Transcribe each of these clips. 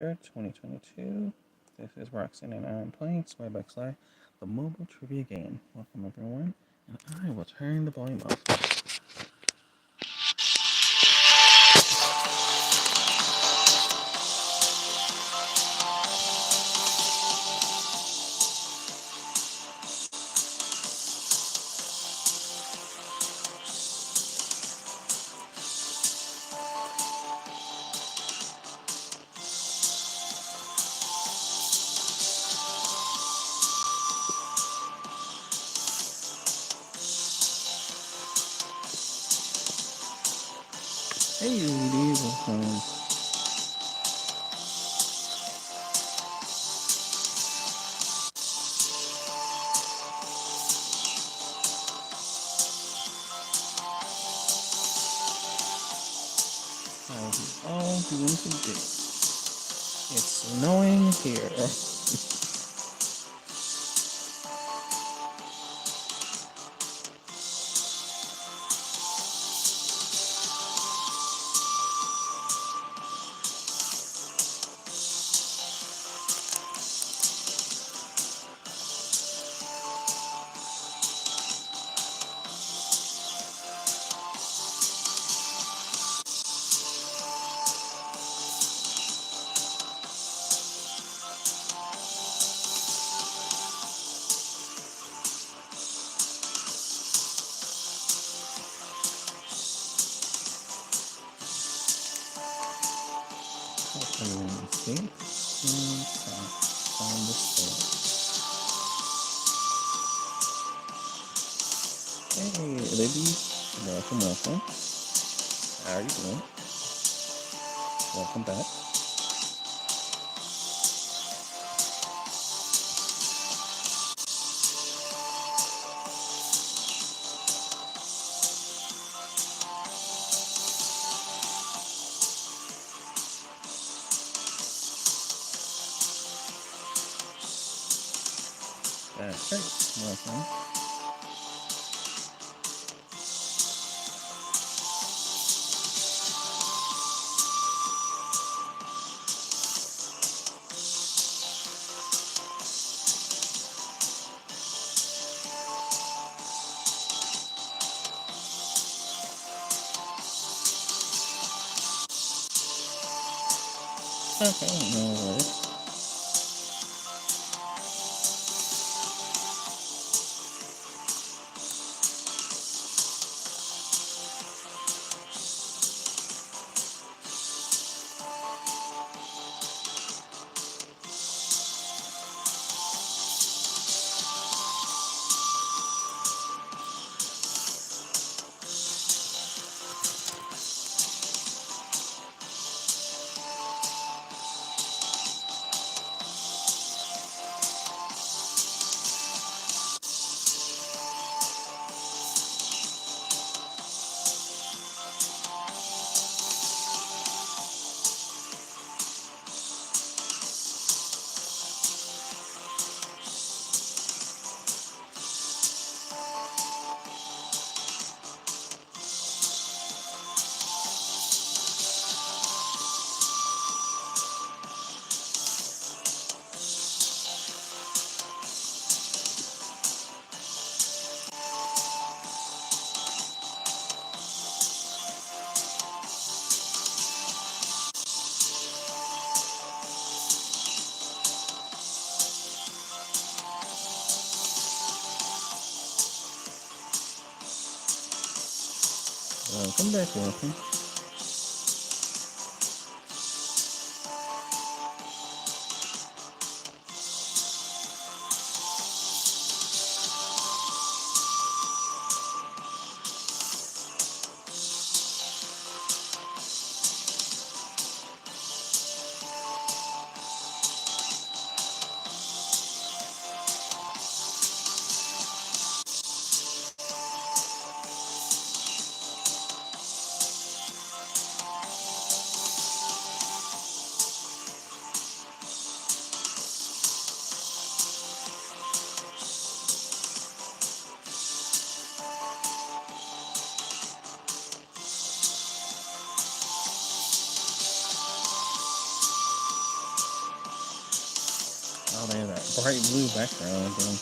2022. This is Roxanne and I'm playing Swagbucks Live, the mobile trivia game. Welcome everyone, and I will turn the volume up. Hey ladies, welcome. How are you all doing today? It's snowing here. Hope everyone is safe and sound on the storm. Hey Libby, welcome. How are you doing? Welcome back. That's right. Welcome. Okay, no worries. Welcome back, welcome. Oh, they have that bright blue background again.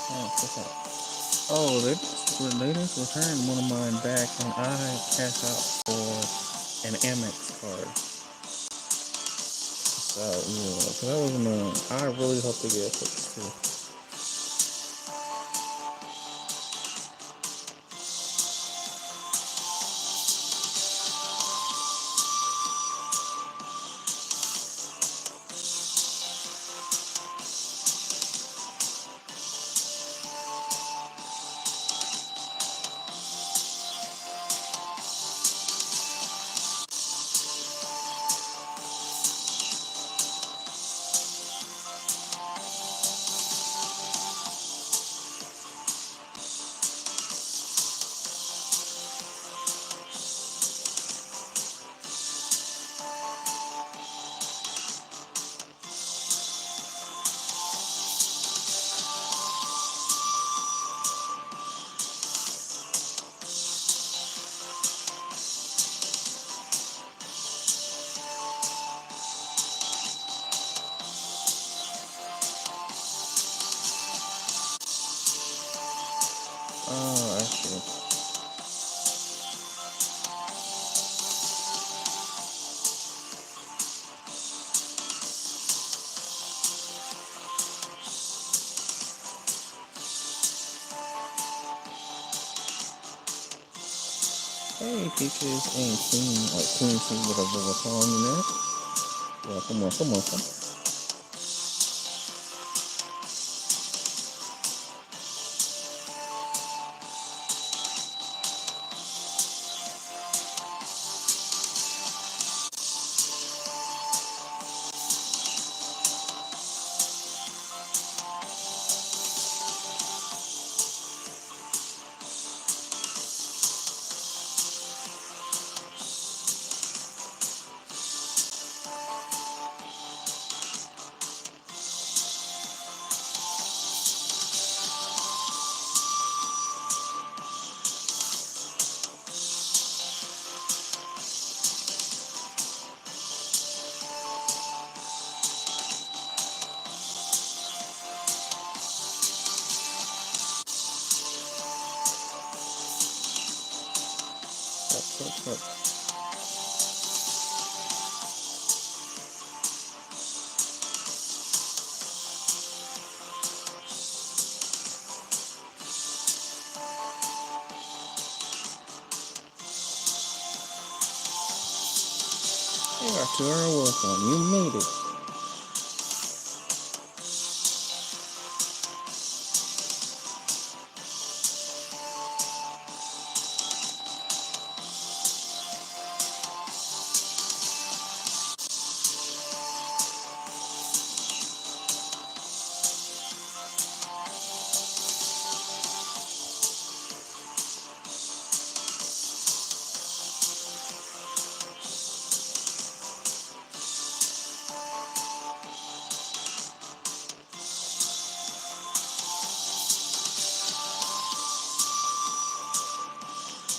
Oh, what's up? Oh, they just returned one of mine back, and I cashed out for an Amex card. So yeah, so that was annoying. I really hope they get it fixed too. Oh, I see. Hey, Peaches and Queen, or Queen C, whatever we're calling you now. Welcome, welcome, welcome. Up. Hey, Arturo, welcome. You made it.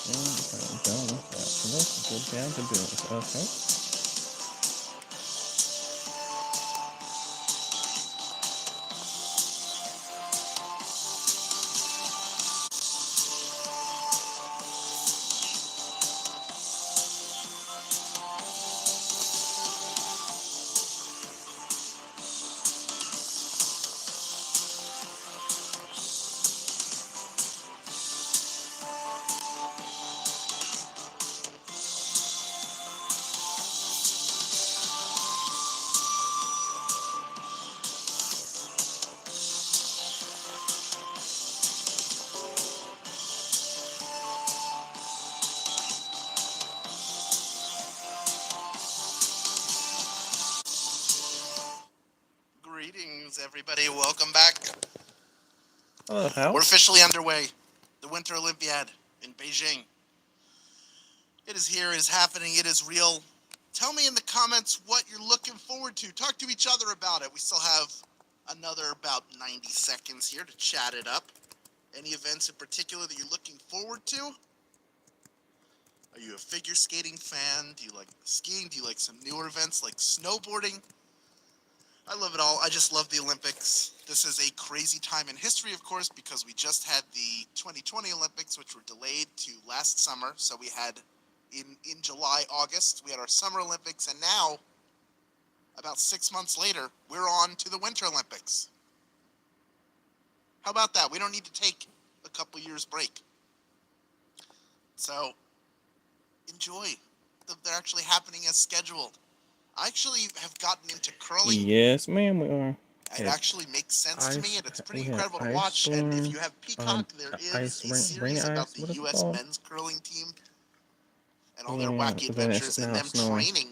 I'm done with that. So let's get down to business. Okay. everybody. Welcome back. Hello, Hal. We're officially underway. The Winter Olympiad in Beijing. It is here. It is happening. It is real. Tell me in the comments what you're looking forward to. Talk to each other about it. We still have another about 90 seconds here to chat it up. Any events in particular that you're looking forward to? Are you a figure skating fan? Do you like skiing? Do you like some newer events like snowboarding? I love it all. I just love the Olympics. This is a crazy time in history, of course, because we just had the 2020 Olympics, which were delayed to last summer. So we had in July, August, we had our Summer Olympics, and now, about 6 months later, we're on to the Winter Olympics. How about that? We don't need to take a couple years break. So, enjoy. They're actually happening as scheduled. I actually have gotten into curling. Yes, ma'am, we are. It actually makes sense to me, and it's pretty incredible to watch. And if you have Peacock, there is a series about the U.S. men's curling team and all their wacky adventures and them training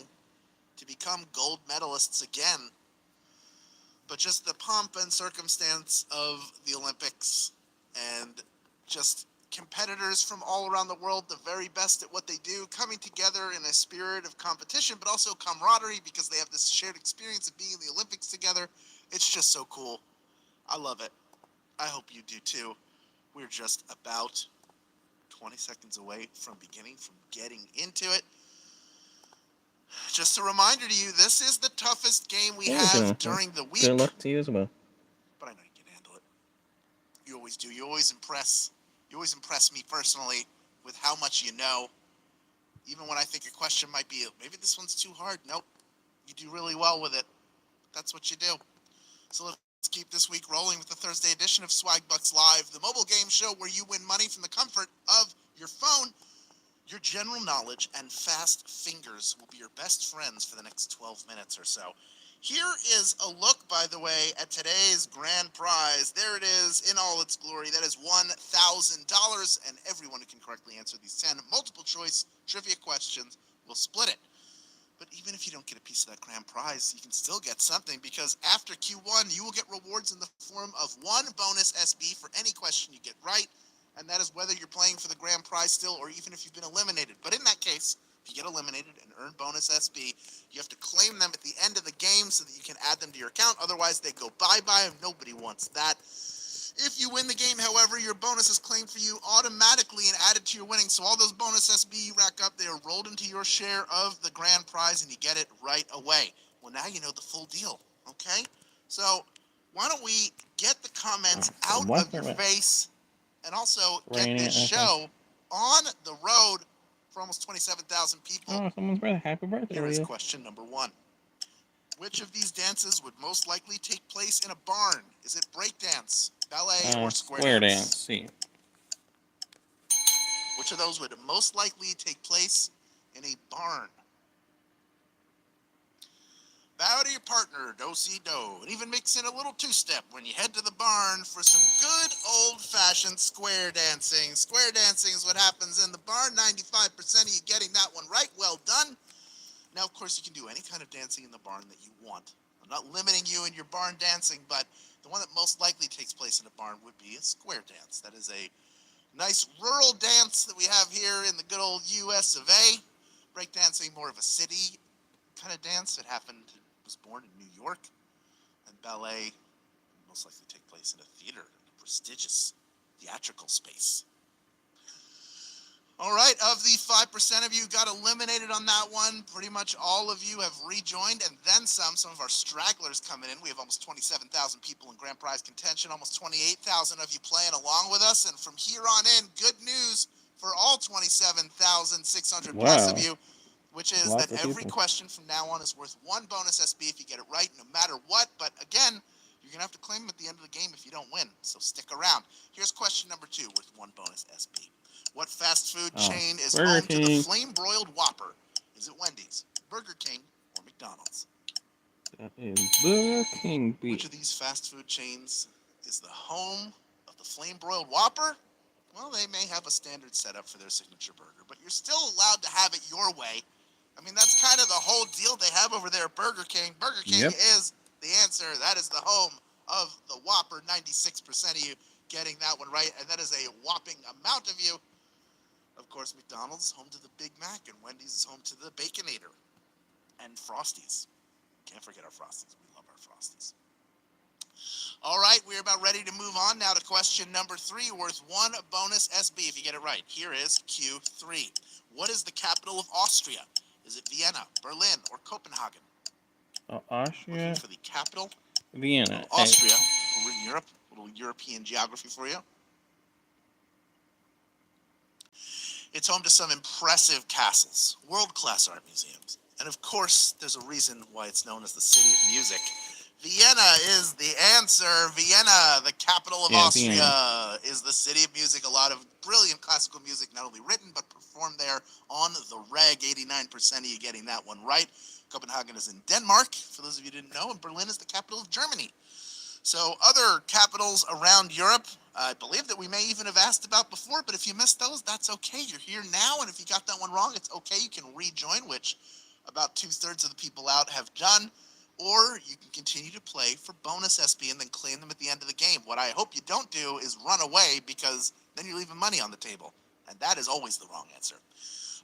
to become gold medalists again. But just the pomp and circumstance of the Olympics and just competitors from all around the world, the very best at what they do, coming together in a spirit of competition, but also camaraderie because they have this shared experience of being in the Olympics together. It's just so cool. I love it. I hope you do too. We're just about 20 seconds away from getting into it. Just a reminder to you, this is the toughest game we have during the week. Good luck to you as well. But I know you can handle it. You always do. You always impress. You always impress me personally with how much you know. Even when I think a question might be, maybe this one's too hard. Nope. You do really well with it. That's what you do. So let's keep this week rolling with the Thursday edition of Swagbucks Live, the mobile game show where you win money from the comfort of your phone. Your general knowledge and fast fingers will be your best friends for the next 12 minutes or so. Here is a look, by the way, at today's grand prize. There it is in all its glory. That is $1,000, and everyone who can correctly answer these 10 multiple-choice trivia questions will split it. But even if you don't get a piece of that grand prize, you can still get something, because after Q1, you will get rewards in the form of one bonus SB for any question you get right, and that is whether you're playing for the grand prize still or even if you've been eliminated. But in that case, if you get eliminated and earn bonus SB, you have to claim them at the end of the game so that you can add them to your account. Otherwise, they go bye-bye, and nobody wants that. If you win the game, however, your bonus is claimed for you automatically and added to your winnings. So all those bonus SB you rack up, they are rolled into your share of the grand prize, and you get it right away. Well, now you know the full deal, okay? So why don't we get the comments out of your face and also get this show on the road for almost 27,000 people. Oh, someone's birthday. Happy birthday. Here is question number 1. Which of these dances would most likely take place in a barn? Is it breakdance, ballet, or square dance? See. Which of those would most likely take place in a barn? Bow to your partner, do-si-do, and even mix in a little two-step when you head to the barn for some good old-fashioned square dancing. Square dancing is what happens in the barn. 95% of you getting that one right. Well done. Now, of course, you can do any kind of dancing in the barn that you want. I'm not limiting you in your barn dancing, but the one that most likely takes place in a barn would be a square dance. That is a nice rural dance that we have here in the good old U.S. of A. Breakdancing, more of a city kind of dance. It was born in New York. And ballet would most likely take place in a theater, in a prestigious theatrical space. All right, of the 5% of you got eliminated on that one, pretty much all of you have rejoined, and then some. Some of our stragglers coming in. We have almost 27,000 people in grand prize contention, almost 28,000 of you playing along with us, and from here on in, good news for all 27,600 plus of you, which is that every question from now on is worth one bonus SB if you get it right, no matter what. But again, you're going to have to claim them at the end of the game if you don't win, so stick around. Here's question number 2 worth one bonus SB. What fast food chain is home to the flame-broiled Whopper? Is it Wendy's, Burger King, or McDonald's? That is Burger King. Which of these fast food chains is the home of the flame-broiled Whopper? Well, they may have a standard setup for their signature burger, but you're still allowed to have it your way. I mean, that's kind of the whole deal they have over there at Burger King. Burger King is the answer. That is the home of the Whopper. 96% of you getting that one right, and that is a whopping amount of you. Of course, McDonald's is home to the Big Mac, and Wendy's is home to the Baconator. And Frosties. Can't forget our Frosties. We love our Frosties. All right, we're about ready to move on now to question number 3, worth 1 bonus SB if you get it right. Here is Q3. What is the capital of Austria? Is it Vienna, Berlin, or Copenhagen? Austria. Looking for the capital Vienna. of Austria. We're in Europe. A little European geography for you. It's home to some impressive castles, world-class art museums, and of course, there's a reason why it's known as the City of Music. Vienna is the answer. Vienna, the capital of Austria, Vienna is the City of Music. A lot of brilliant classical music, not only written, but performed there on the reg. 89% of you getting that one right. Copenhagen is in Denmark, for those of you who didn't know, and Berlin is the capital of Germany. So other capitals around Europe, I believe that we may even have asked about before, but if you missed those, that's okay. You're here now, and if you got that one wrong, it's okay. You can rejoin, which about 2/3 of the people out have done, or you can continue to play for bonus SB and then claim them at the end of the game. What I hope you don't do is run away, because then you're leaving money on the table, and that is always the wrong answer.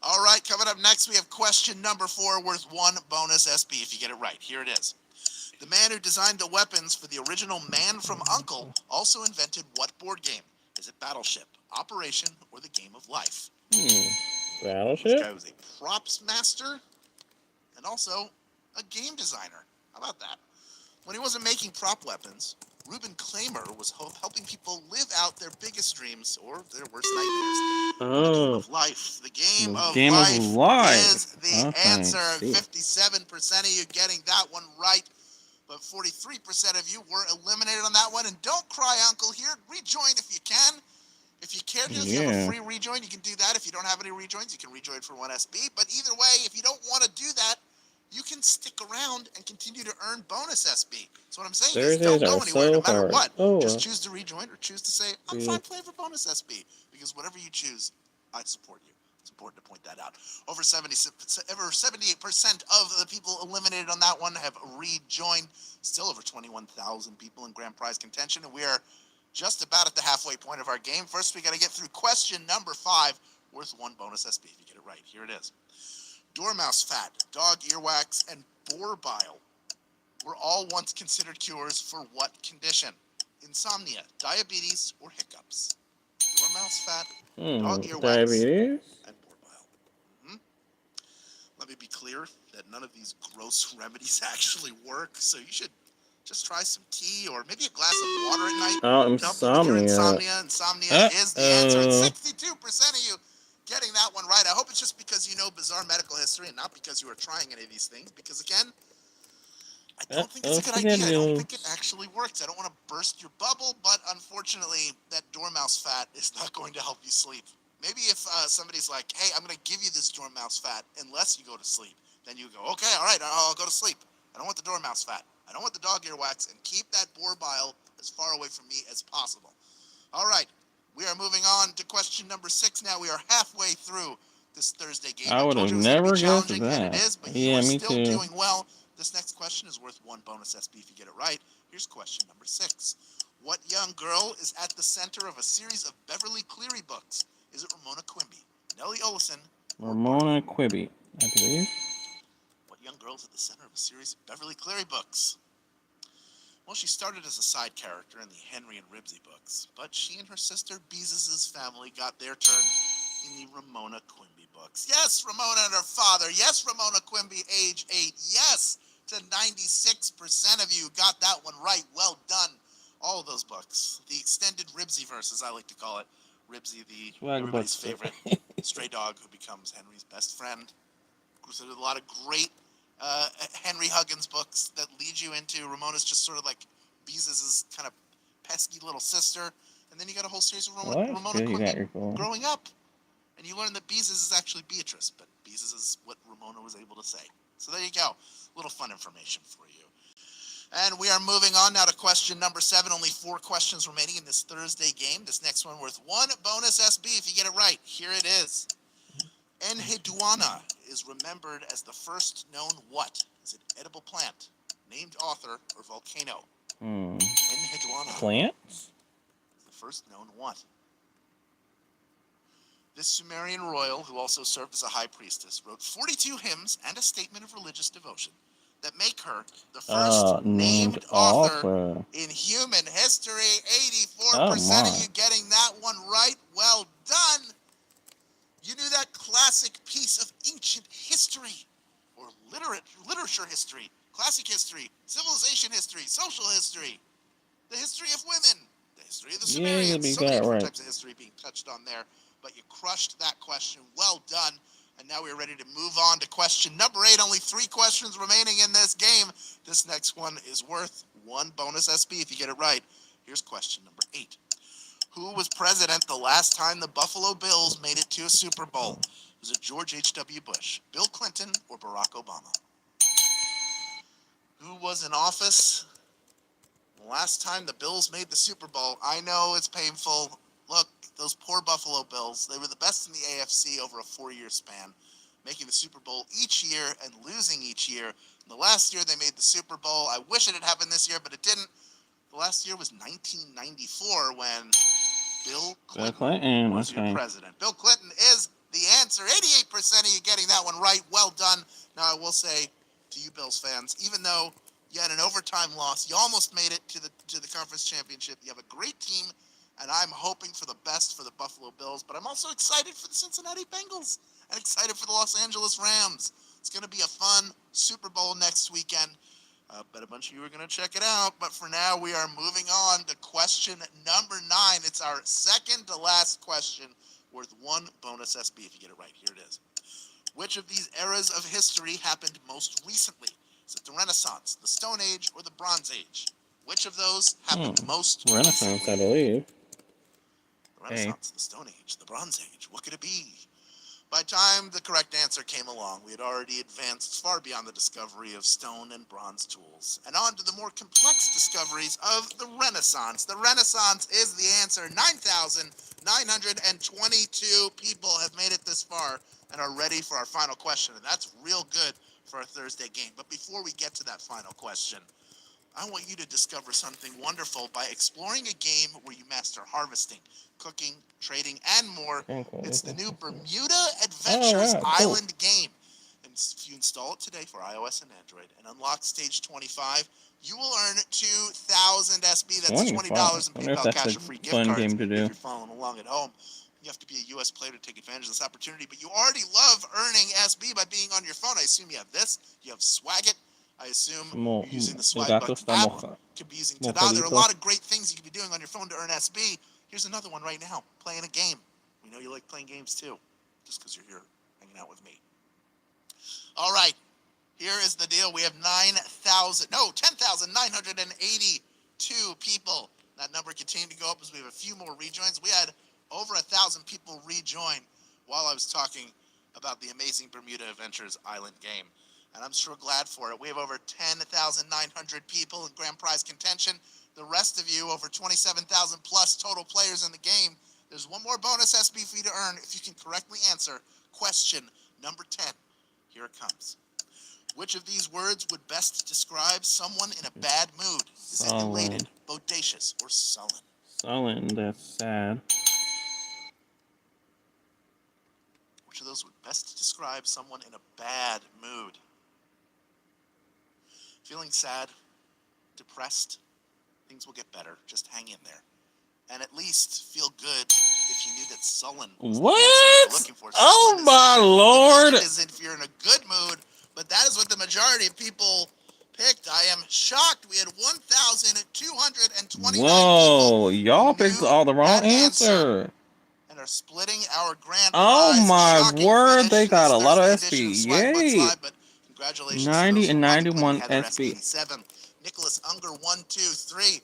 All right, coming up next, we have question number 4, worth 1 bonus SB if you get it right. Here it is. The man who designed the weapons for the original Man from U.N.C.L.E. also invented what board game? Is it Battleship, Operation, or the Game of Life? Battleship? This guy was a props master and also a game designer. How about that? When he wasn't making prop weapons, Ruben Klamer was helping people live out their biggest dreams or their worst nightmares. The Game of Life. The Game of Life is the answer. 57% of you getting that one right. But 43% of you were eliminated on that one. And don't cry, Uncle, here. Rejoin if you can. If you care to, if you have a free rejoin, you can do that. If you don't have any rejoins, you can rejoin for 1 SB. But either way, if you don't want to do that, you can stick around and continue to earn bonus SB. So what I'm saying is don't go anywhere no matter what. Just choose to rejoin or choose to say, I'm fine playing for bonus SB. Because whatever you choose, I support you. It's important to point that out. Over 78% of the people eliminated on that one have rejoined. Still over 21,000 people in grand prize contention, and we are just about at the halfway point of our game. First, we got to get through question number 5, worth 1 bonus SB if you get it right. Here it is. Dormouse fat, dog earwax, and boar bile were all once considered cures for what condition? Insomnia, diabetes, or hiccups? Dormouse fat, dog earwax, diabetes, and boar bile. Let me be clear that none of these gross remedies actually work, so you should just try some tea or maybe a glass of water at night. Oh, insomnia. Insomnia is the answer. And 62% of you getting that one right. I hope it's just because you know bizarre medical history and not because you are trying any of these things. Because again, I don't think it's a good idea. I don't think it actually works. I don't want to burst your bubble, but unfortunately, that dormouse fat is not going to help you sleep. Maybe if somebody's like, hey, I'm going to give you this dormouse fat unless you go to sleep, then you go, okay, all right, I'll go to sleep. I don't want the dormouse fat. I don't want the dog earwax, and keep that boar bile as far away from me as possible. All right, we are moving on to question number 6 now. We are halfway through this Thursday game. I would have never guessed that. And it is, but you are still doing well. This next question is worth 1 bonus SB if you get it right. Here's question number 6. What young girl is at the center of a series of Beverly Cleary books? Is it Ramona Quimby, Nellie Oleson, Ramona Quimby, I believe. What young girl is at the center of a series of Beverly Cleary books? Well, she started as a side character in the Henry and Ribsy books, but she and her sister Beezus' family got their turn in the Ramona Quimby books. Yes, Ramona and her father. Yes, Ramona Quimby, age 8. Yes, to 96% of you got that one right. Well done. All of those books. The extended Ribsy-verse, as I like to call it. Ribsy, everybody's favorite stray dog who becomes Henry's best friend. So there's a lot of great Henry Huggins books that lead you into Ramona's just sort of like Beezus' kind of pesky little sister. And then you got a whole series of Ramona Quimby growing up. And you learn that Beezus is actually Beatrice, but Beezus is what Ramona was able to say. So there you go. A little fun information for you. And we are moving on now to question number 7. Only 4 questions remaining in this Thursday game. This next one worth 1 bonus SB if you get it right. Here it is. Enheduanna is remembered as the first known what? Is it edible plant, named author, or volcano? Enheduanna. Plants? The first known what? This Sumerian royal, who also served as a high priestess, wrote 42 hymns and a statement of religious devotion that make her the first named author in human history. 84% of you getting that one right. Well done. You knew that classic piece of ancient history, or literature history, classic history, civilization history, social history, the history of women, the history of the Sumerians. So many different types of history being touched on there. But you crushed that question. Well done. And now we're ready to move on to question number 8. Only 3 questions remaining in this game. This next one is worth 1 bonus SB if you get it right. Here's question number 8. Who was president the last time the Buffalo Bills made it to a Super Bowl? Was it George H.W. Bush, Bill Clinton, or Barack Obama? Who was in office the last time the Bills made the Super Bowl? I know it's painful. Look, those poor Buffalo Bills, they were the best in the AFC over a 4-year span, making the Super Bowl each year and losing each year. The last year they made the Super Bowl. I wish it had happened this year, but it didn't. The last year was 1994 when Bill Clinton was your president. Bill Clinton is the answer. 88% of you getting that one right. Well done. Now I will say to you Bills fans, even though you had an overtime loss, you almost made it to the conference championship. You have a great team, and I'm hoping for the best for the Buffalo Bills, but I'm also excited for the Cincinnati Bengals and excited for the Los Angeles Rams. It's going to be a fun Super Bowl next weekend. Bet a bunch of you are going to check it out. But for now, we are moving on to question number 9. It's our second to last question, worth 1 bonus SB if you get it right. Here it is. Which of these eras of history happened most recently? Is it the Renaissance, the Stone Age, or the Bronze Age? Which of those happened most Renaissance, recently? I believe. The Renaissance, the Stone Age, the Bronze Age. What could it be? By the time the correct answer came along, we had already advanced far beyond the discovery of stone and bronze tools, and on to the more complex discoveries of the Renaissance. The Renaissance is the answer. 9,922 people have made it this far and are ready for our final question, and that's real good for our Thursday game. But before we get to that final question, I want you to discover something wonderful by exploring a game where you master harvesting, cooking, trading, and more. It's the new Bermuda Adventures Island game. And if you install it today for iOS and Android and unlock stage 25, you will earn 2,000 SB. That's $20 in PayPal cash or free gift cards if you're following along at home. You have to be a U.S. player to take advantage of this opportunity, but you already love earning SB by being on your phone. I assume you have this. You have Swagit. I assume you're using the Swagbucks app. You could be using Tada. There are a lot of great things you could be doing on your phone to earn SB. Here's another one right now, playing a game. We know you like playing games too, just because you're here hanging out with me. All right, here is the deal. We have 10,982 people. That number continued to go up as we have a few more rejoins. We had over 1,000 people rejoin while I was talking about the amazing Bermuda Adventures Island game. And I'm sure glad for it. We have over 10,900 people in grand prize contention. The rest of you, over 27,000 plus total players in the game. There's one more bonus SB for you to earn if you can correctly answer question number 10. Here it comes. Which of these words would best describe someone in a bad mood? Is it elated, bodacious, or sullen? Sullen, that's sad. Which of those would best describe someone in a bad mood? Feeling sad, depressed, things will get better. Just hang in there. And at least feel good if you knew that sullen was the answer you were looking for. Oh my lord! Is if you're in a good mood, but that is what the majority of people picked. I am shocked. We had 1,229 Whoa, people. y'all picked all the wrong answer. And are splitting our grand prize. Oh my word, finish they got a lot of Thursday SB. of Swagbucks Yay! Live, but congratulations 90 to those and who 91 Heather SB. SB7, Nicholas Unger 123,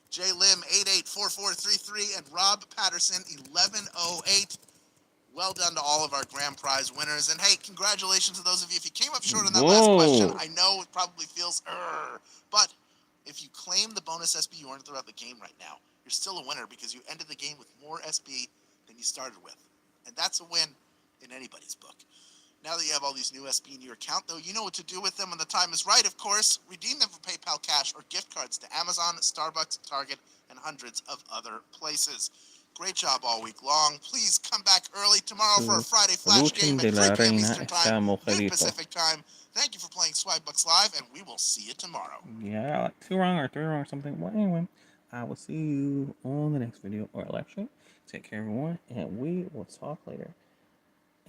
J Lim 884433, and Rob Patterson 1108. Well done to all of our grand prize winners. And hey, congratulations to those of you. If you came up short on that last question, I know it probably feels but if you claim the bonus SB you earned throughout the game right now, you're still a winner because you ended the game with more SB than you started with. And that's a win in anybody's book. Now that you have all these new SB in your account, though, you know what to do with them when the time is right, of course. Redeem them for PayPal cash or gift cards to Amazon, Starbucks, Target, and hundreds of other places. Great job all week long. Please come back early tomorrow for a Friday Flash game at 3 p.m. Eastern Time, noon Pacific Time. Thank you for playing Swagbucks Live, and we will see you tomorrow. Yeah, like 2 wrong or 3 wrong or something. Well, anyway, I will see you on the next video or live stream. Take care, everyone, and we will talk later.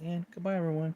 And goodbye, everyone.